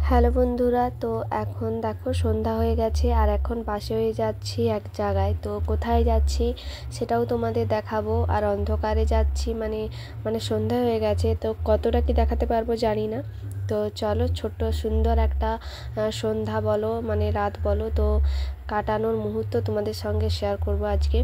Hello বন্ধুরা, তো এখন দেখো সন্ধ্যা হয়ে গেছে আর এখন বাসে হয়ে যাচ্ছি এক জায়গায়। তো কোথায় যাচ্ছি সেটাও তোমাদের দেখাবো। আর অন্ধকারে যাচ্ছি মানে সন্ধ্যা হয়ে গেছে, তো কতটা কি দেখাতে পারবো জানি না। তো চলো, ছোট্ট সুন্দর একটা সন্ধ্যা বলো মানে রাত বলো, তো কাটানোর মুহূর্ত তোমাদের সঙ্গে শেয়ার করব আজকে।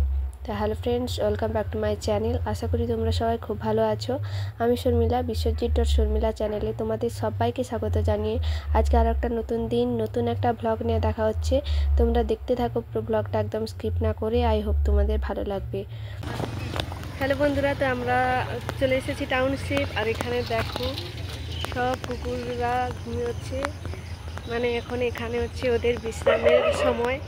তো hello friends, welcome back to my channel. আশা করি তোমরা সবাই খুব ভালো আছো। আমি শর্মিলা, বিশ্বজিৎ.শর্মিলা চ্যানেলে তোমাদের সবাইকে স্বাগত জানিয়ে আজকে আর একটা নতুন দিন, নতুন একটা ব্লগ নিয়ে দেখা হচ্ছে। তোমরা দেখতে থাকো পুরো ব্লগটা, একদম স্কিপ না করে। আই হোপ তোমাদের ভালো লাগবে। হ্যালো বন্ধুরা, তো আমরা চলে এসেছি টাউনশিপ। আর এখানে দেখো সব কুকুররা ঘুমিয়েছে, মানে এখন এখানে হচ্ছে ওদের বিশ্রামের সময়।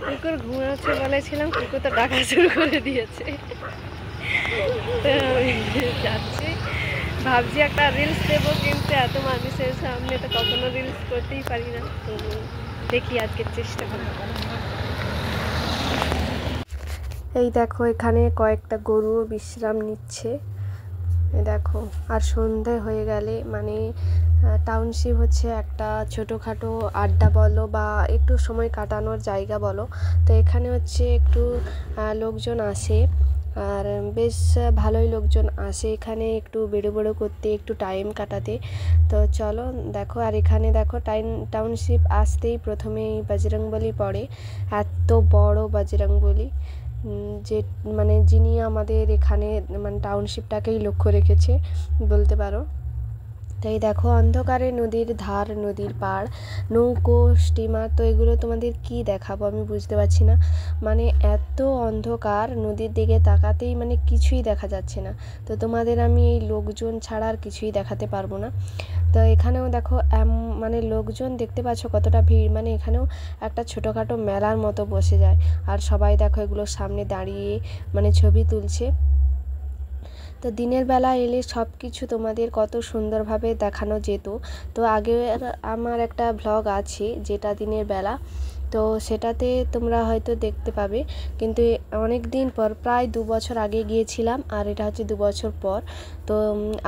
কুকুর ঘুমাচ্ছে বলেছিলাম, কুকুর তো ডাকা শুরু করে দিয়েছে। তো যাচ্ছি, ভাবছি একটা রিলস দেবো, কিন্তু এত মানুষের সামনে তো কখনো রিলস করতেই পারি না। তো দেখি আজকে চেষ্টা করবো। এই দেখো এখানে কয়েকটা গরু বিশ্রাম নিচ্ছে, দেখো। আর সন্ধে হয়ে গেলে মানে টাউনশিপ হচ্ছে একটা ছোটোখাটো আড্ডা বলো বা একটু সময় কাটানোর জায়গা বলো। তো এখানে হচ্ছে একটু লোকজন আসে, আর বেশ ভালোই লোকজন আসে এখানে একটু বেড়ো করতে, একটু টাইম কাটাতে। তো চলো দেখো, আর এখানে দেখো টাউনশিপ আসতেই প্রথমেই বজরংবলী পড়ে। এত বড় বজরংবলী, যে মানে যিনি আমাদের এখানে মানে টাউনশিপটাকেই লক্ষ্য রেখেছে বলতে পারো। তাই দেখো অন্ধকারে নদীর ধার, নদীর পাড়, নৌকো, স্টিমার, তো এগুলো তোমাদের কি দেখাবো আমি বুঝতে পারছি না। মানে এত অন্ধকার, নদীর দিকে তাকাতেই মানে কিছুই দেখা যাচ্ছে না। তো তোমাদের আমি এই লোকজন ছাড়া আর কিছুই দেখাতে পারবো না। তো এখানেও দেখো মানে লোকজন দেখতে পাচ্ছ কতটা ভিড়, মানে এখানেও একটা ছোটোখাটো মেলার মতো বসে যায়। আর সবাই দেখো এগুলোর সামনে দাঁড়িয়ে মানে ছবি তুলছে। তো দিনের বেলা এলে সব কিছু তোমাদের কত সুন্দরভাবে দেখানো যেত। তো আগে আমার একটা ভ্লগ আছে যেটা দিনের বেলা, তো সেটাতে তোমরা হয়তো দেখতে পাবে। কিন্তু অনেক দিন পর, প্রায় 2 বছর আগে গিয়েছিলাম, আর এটা হচ্ছে 2 বছর পর। তো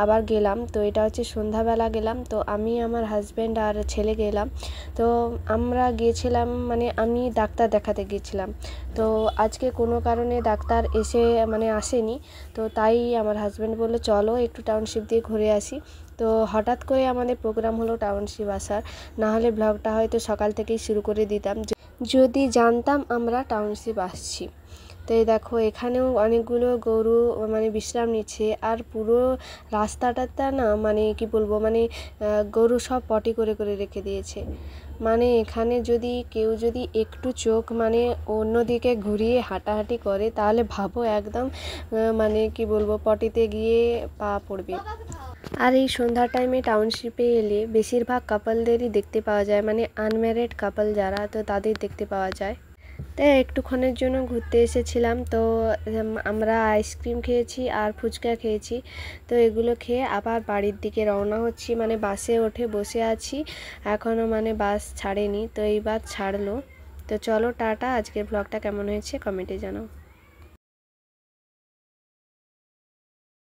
আবার গেলাম, তো এটা হচ্ছে সন্ধ্যাবেলা গেলাম। তো আমি, আমার হাজব্যান্ড আর ছেলে গেলাম। তো আমরা গিয়েছিলাম মানে আমি ডাক্তার দেখাতে গিয়েছিলাম। তো আজকে কোনো কারণে ডাক্তার মানে আসেনি। তো তাই আমার হাজব্যান্ড বললো চলো একটু টাউনশিপ দিয়ে ঘুরে আসি। তো হঠাৎ করে আমাদের প্রোগ্রাম হলো টাউনশিপ আসার, নাহলে ব্লগটা হয়তো সকাল থেকেই শুরু করে দিতাম যদি জানতাম আমরা টাউনশিপ আসছি। তো এই দেখো এখানেও অনেকগুলো গরু মানে বিশ্রাম নিচ্ছে। আর পুরো রাস্তাটাতে না মানে কি বলবো, মানে গরু সব পটি করে রেখে দিয়েছে। মানে এখানে যদি কেউ যদি একটু চোখ মানে অন্যদিকে ঘুরিয়ে হাঁটাহাঁটি করে, তাহলে ভাবো একদম মানে কি বলবো, পটিতে গিয়ে পা পড়বে। আর এই সন্ধ্যার টাইমে টাউনশিপে এলে বেশিরভাগ কাপলদেরই দেখতে পাওয়া যায়, মানে আনম্যারিড কাপল যারা, তো তাদের দেখতে পাওয়া যায়। তাই একটুক্ষণের জন্য ঘুরতে এসেছিলাম। তো আমরা আইসক্রিম খেয়েছি আর ফুচকা খেয়েছি। তো এগুলো খেয়ে আবার বাড়ির দিকে রওনা হচ্ছি, মানে বাসে উঠে বসে আছি এখনও, মানে বাস ছাড়েনি, তো এইবার ছাড়লো। তো চলো টাটা। আজকের ব্লগটা কেমন হয়েছে কমেন্টে জানাও।